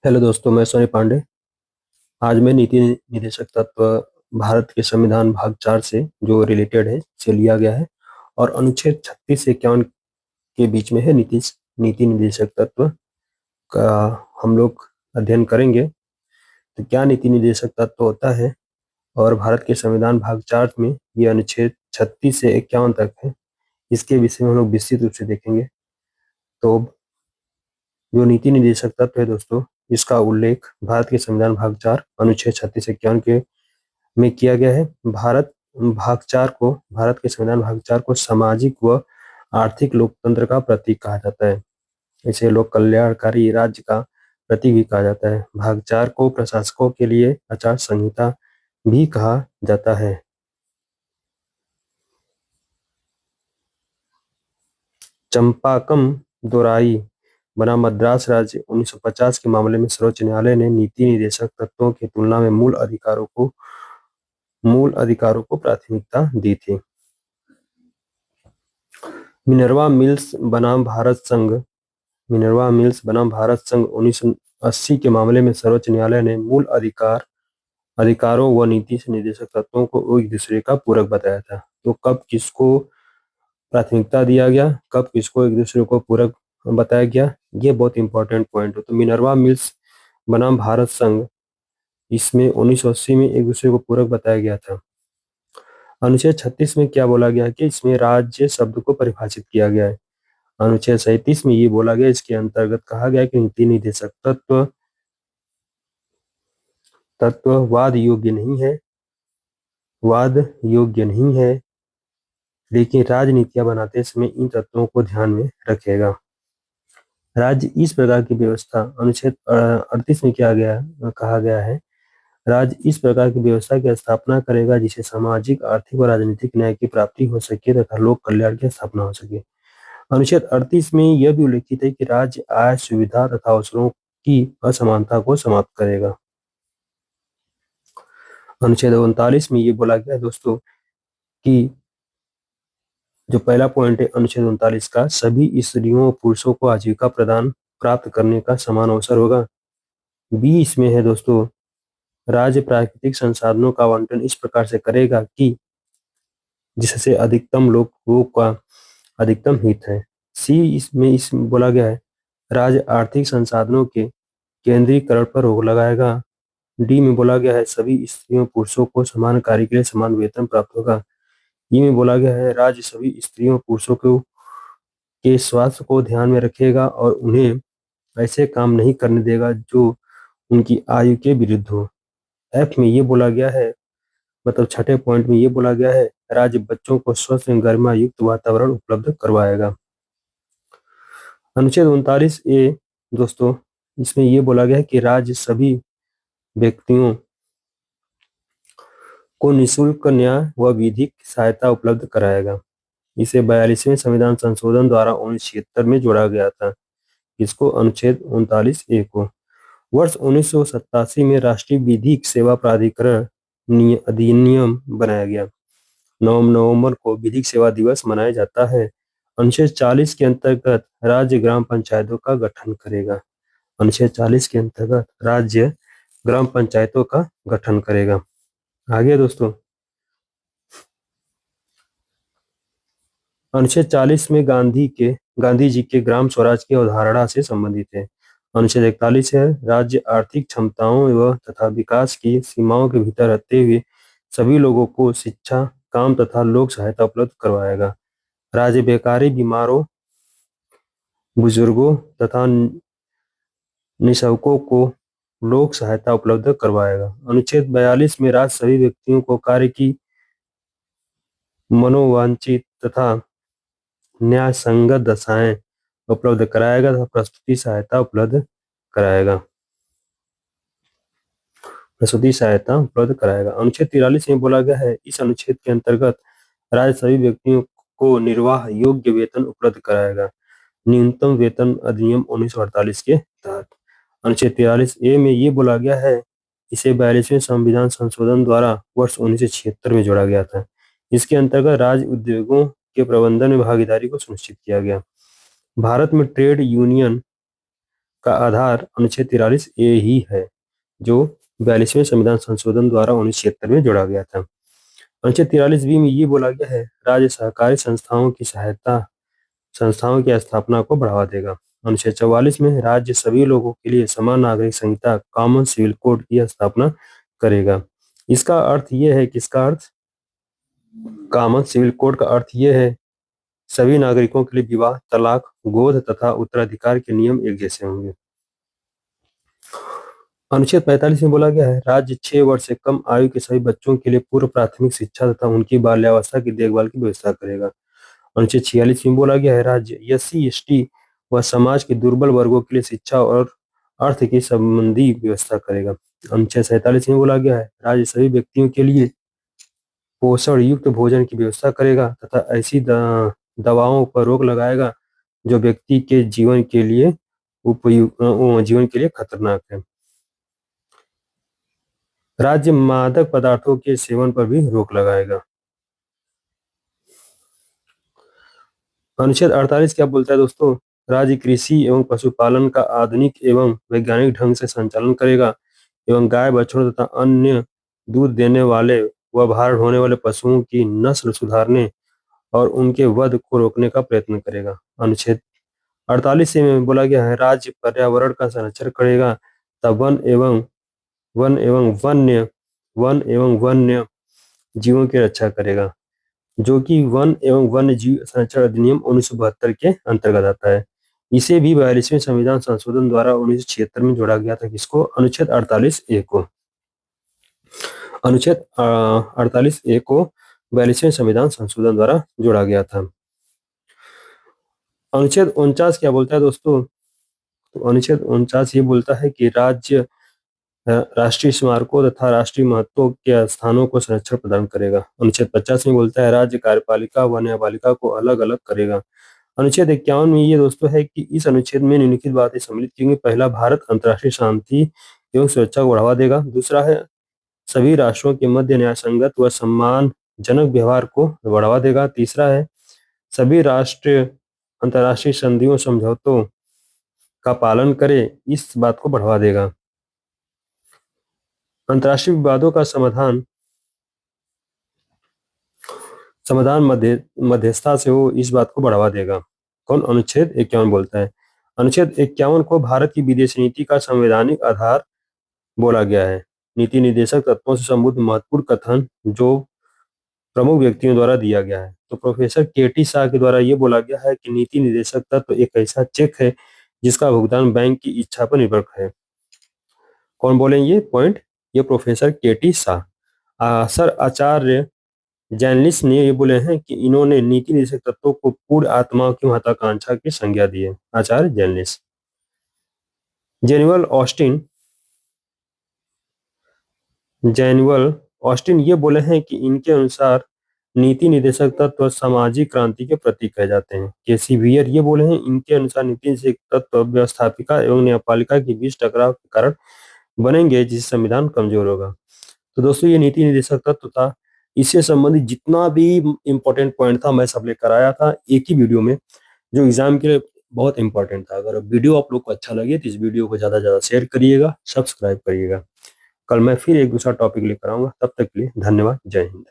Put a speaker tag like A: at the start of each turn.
A: Hello दोस्तों, मैं सोनी पांडे। आज मैं नीति निदेशक तत्व भारत के संविधान भाग 4 से जो रिलेटेड है से लिया गया है और अनुच्छेद 36 से 51 के बीच में है नीति निदेशक तत्व का हम लोग अध्ययन करेंगे। तो क्या नीति निदेशक तत्व होता है और भारत के संविधान भाग 4 में ये अनुच्छेद 36 से 51 तक है, इसके विषय में हम लोग विस्तृत रूप से देखेंगे। तो जो नीति निदेशक तत्व है दोस्तों, इसका उल्लेख भारत के संविधान भाग 4 अनुच्छेद 36 से 51 के में किया गया है। भारत के संविधान भाग 4 को सामाजिक व आर्थिक लोकतंत्र का प्रतीक कहा जाता है। इसे लोक कल्याणकारी राज्य का प्रतीक भी कहा जाता है। भाग 4 को प्रशासकों के लिए आचार संहिता भी कहा जाता है। चंपाकम दोराई बनाम मद्रास राज्य 1950 के मामले में सर्वोच्च न्यायालय ने नीति निदेशक तत्वों की तुलना में मूल अधिकारों को प्राथमिकता दी थी। मिनर्वा मिल्स बनाम भारत संघ 1980 के मामले में सर्वोच्च न्यायालय ने मूल अधिकारों व नीति से निदेशक तत्वों को एक दूसरे का पूरक बताया था। तो कब किसको प्राथमिकता दिया गया, कब किसको एक दूसरे को पूरक बताया गया, ये बहुत इंपॉर्टेंट पॉइंट है। तो मिनर्वा मिल्स बनाम भारत संघ, इसमें 1980 में एक दूसरे को पूरक बताया गया था। अनुच्छेद 36 में क्या बोला गया कि इसमें राज्य शब्द को परिभाषित किया गया है। अनुच्छेद 37 में ये बोला गया, इसके अंतर्गत कहा गया कि नीति निदेशक तत्व वाद योग्य नहीं है, लेकिन राजनीतियां बनाते समय इन तत्वों को ध्यान में रखेगा। राज्य इस प्रकार की व्यवस्था, अनुच्छेद 38 में कहा गया है, राज्य इस प्रकार की व्यवस्था की स्थापना करेगा जिसे सामाजिक, आर्थिक और राजनीतिक न्याय की प्राप्ति हो सके तथा लोक कल्याण की स्थापना हो सके। अनुच्छेद 38 में यह भी उल्लेखित है कि राज्य आय, सुविधा तथा अवसरों की असमानता को समाप्त करेगा। अनुच्छेद 39 में ये बोला गया है दोस्तों कि जो पहला पॉइंट है अनुच्छेद 39 का, सभी स्त्रियों और पुरुषों को आजीविका प्रदान प्राप्त करने का समान अवसर होगा। बी इसमें है दोस्तों, राज्य प्राकृतिक संसाधनों का आवंटन इस प्रकार से करेगा कि जिससे अधिकतम लोगों का अधिकतम हित है। सी इस बोला गया है, राज्य आर्थिक संसाधनों के केंद्रीकरण पर रोक लगाएगा। डी में बोला गया है, सभी स्त्रियों पुरुषों को समान कार्य के लिए समान वेतन प्राप्त होगा। ई में बोला गया है, राज्य सभी स्त्रियों पुरुषों को के स्वास्थ्य को ध्यान में रखेगा और उन्हें ऐसे काम नहीं करने देगा जो उनकी आयु के विरुद्ध हो। एफ में ये बोला गया है, मतलब छठे पॉइंट में ये बोला गया है, राज्य बच्चों को स्वस्थ एवं गरिमा युक्त वातावरण उपलब्ध करवाएगा। अनुच्छेद 39 ए दोस्तों, इसमें ये बोला गया है कि राज्य सभी व्यक्तियों को निःशुल्क न्याय व विधिक सहायता उपलब्ध कराएगा। इसे 42वें संविधान संशोधन द्वारा 1976 में जोड़ा गया था। इसको अनुच्छेद 39 ए को वर्ष 1987 में राष्ट्रीय विधिक सेवा प्राधिकरण अधिनियम बनाया गया। 9 नवंबर को विधिक सेवा दिवस मनाया जाता है। अनुच्छेद 40 के अंतर्गत राज्य ग्राम पंचायतों का गठन करेगा। अनुच्छेद 40 के अंतर्गत राज्य ग्राम पंचायतों का गठन करेगा। आगे दोस्तों, अनुच्छेद 40 में गांधी जी के ग्राम स्वराज की अवधारणा से संबंधित है। अनुच्छेद 41 है, राज्य आर्थिक क्षमताओं एवं तथा विकास की सीमाओं के भीतर रहते हुए सभी लोगों को शिक्षा, काम तथा लोक सहायता उपलब्ध करवाएगा। राज्य बेकारी, बीमारों, बुजुर्गों तथा निःशकों को लोक सहायता उपलब्ध करवाएगा। अनुच्छेद 42 में राज्य सभी व्यक्तियों को कार्य की मनोवांछित तथा न्याय संगत दशाएं उपलब्ध कराएगा तथा प्रस्तुति सहायता उपलब्ध कराएगा। अनुच्छेद 43 में बोला गया है, इस अनुच्छेद के अंतर्गत राज्य सभी व्यक्तियों को निर्वाह योग्य वेतन उपलब्ध कराएगा। न्यूनतम वेतन अधिनियम 1948 के तहत। अनुच्छेद 43 ए में ये बोला गया है, इसे 42वें संविधान संशोधन द्वारा वर्ष 1976 में जोड़ा गया था। इसके अंतर्गत राज्य उद्योगों के प्रबंधन में भागीदारी को सुनिश्चित किया गया। भारत में ट्रेड यूनियन का आधार अनुच्छेद 43 ए ही है, जो 42वें संविधान संशोधन द्वारा 1976 में जोड़ा गया था। अनुच्छेद 43 बी में ये बोला गया है, राज्य सहकारी संस्थाओं की स्थापना को बढ़ावा देगा। अनुच्छेद 44 में राज्य सभी लोगों के लिए समान नागरिक संहिता कॉमन सिविल कोड की स्थापना करेगा। इसका अर्थ यह है कि कॉमन सिविल कोड का अर्थ यह है सभी नागरिकों के लिए विवाह, तलाक, गोद तथा उत्तराधिकार के नियम एक जैसे होंगे। अनुच्छेद 45 में बोला गया है, राज्य 6 वर्ष से कम आयु के सभी बच्चों के लिए पूर्व प्राथमिक शिक्षा तथा उनकी बाल्यावस्था की देखभाल की व्यवस्था करेगा। अनुच्छेद 46 में बोला गया है, राज्य एससी, एसटी व समाज के दुर्बल वर्गों के लिए शिक्षा और अर्थ की संबंधी व्यवस्था करेगा। अनुच्छेद 47 में बोला गया है, राज्य सभी व्यक्तियों के लिए पोषण युक्त भोजन की व्यवस्था करेगा तथा ऐसी दवाओं पर रोक लगाएगा जो व्यक्ति के जीवन के लिए खतरनाक है। राज्य मादक पदार्थों के सेवन पर भी रोक लगाएगा। अनुच्छेद 48 क्या बोलता है दोस्तों? राज्य कृषि एवं पशुपालन का आधुनिक एवं वैज्ञानिक ढंग से संचालन करेगा एवं गाय, बछड़ों तथा अन्य दूध देने वाले व बाहर होने वाले पशुओं की नस्ल सुधारने और उनके वध को रोकने का प्रयत्न करेगा। अनुच्छेद 48 में बोला गया है, राज्य पर्यावरण का संरक्षण करेगा तब वन एवं वन्य जीवों की रक्षा करेगा, जो कि वन एवं वन्य जीव संरक्षण अधिनियम 1972 के अंतर्गत आता है। इसे भी 42वें संविधान संशोधन द्वारा 1976 में जोड़ा गया था। किसको? अनुच्छेद 48 ए को। अनुच्छेद 48 ए को 42वें संविधान संशोधन द्वारा जोड़ा गया था। अनुच्छेद 49 क्या बोलता है दोस्तों? तो अनुच्छेद 49 ये बोलता है कि राज्य राष्ट्रीय स्मारकों तथा राष्ट्रीय महत्व के स्थानों को संरक्षण प्रदान करेगा। अनुच्छेद 50 में बोलता है, राज्य कार्यपालिका व न्यायपालिका को अलग अलग करेगा। अनुच्छेद 51 में ये दोस्तों है कि इस अनुच्छेद में निम्नलिखित बातें सम्मिलित की गई। पहला, भारत अंतर्राष्ट्रीय शांति एवं सुरक्षा को बढ़ावा देगा। दूसरा है, सभी राष्ट्रों के मध्य न्यायसंगत व सम्मानजनक व्यवहार को बढ़ावा देगा। तीसरा है, सभी राष्ट्र अंतर्राष्ट्रीय संधियों समझौतों का पालन करे, इस बात को बढ़ावा देगा। अंतर्राष्ट्रीय विवादों का समाधान मध्यस्थता से हो, इस बात को बढ़ावा देगा। कौन? अनुच्छेद 51 बोलता है। अनुच्छेद 51 को भारत की विदेश नीति का संवैधानिक आधार बोला गया है। नीति निर्देशक तत्वों से संबद्ध महत्वपूर्ण कथन जो प्रमुख व्यक्तियों द्वारा दिया गया है। तो प्रोफेसर केटी शाह के द्वारा ये बोला गया है कि नीति निर्देशक तत्व एक ऐसा चेक है जिसका भुगतान बैंक की इच्छा पर निर्भर है। कौन बोलेंगे ये पॉइंट? ये प्रोफेसर केटी शाह। सर आचार्य जैनलिस्ट ने ये बोले हैं कि इन्होंने नीति निर्देशक तत्वों को पूर्ण आत्मा की महत्वाकांक्षा की संज्ञा दी है। आचार्य जैनलिस्ट। जैनुअल ऑस्टिन ये बोले हैं कि इनके अनुसार नीति निर्देशक तत्व सामाजिक क्रांति के प्रतीक कहे जाते हैं। केसी वियर ये बोले हैं, इनके अनुसार नीति निर्देशक तत्व व्यवस्थापिका एवं न्यायपालिका के बीच टकराव के कारण बनेंगे जिससे संविधान कमजोर होगा। तो दोस्तों ये नीति निर्देशक तत्व था। इससे संबंधित जितना भी इंपॉर्टेंट पॉइंट था मैं सब लेकर आया था एक ही वीडियो में, जो एग्जाम के लिए बहुत इंपॉर्टेंट था। अगर वीडियो आप लोग को अच्छा लगे तो इस वीडियो को ज्यादा से ज्यादा शेयर करिएगा, सब्सक्राइब करिएगा। कल मैं फिर एक दूसरा टॉपिक लेकर आऊंगा। तब तक के लिए धन्यवाद। जय हिंद।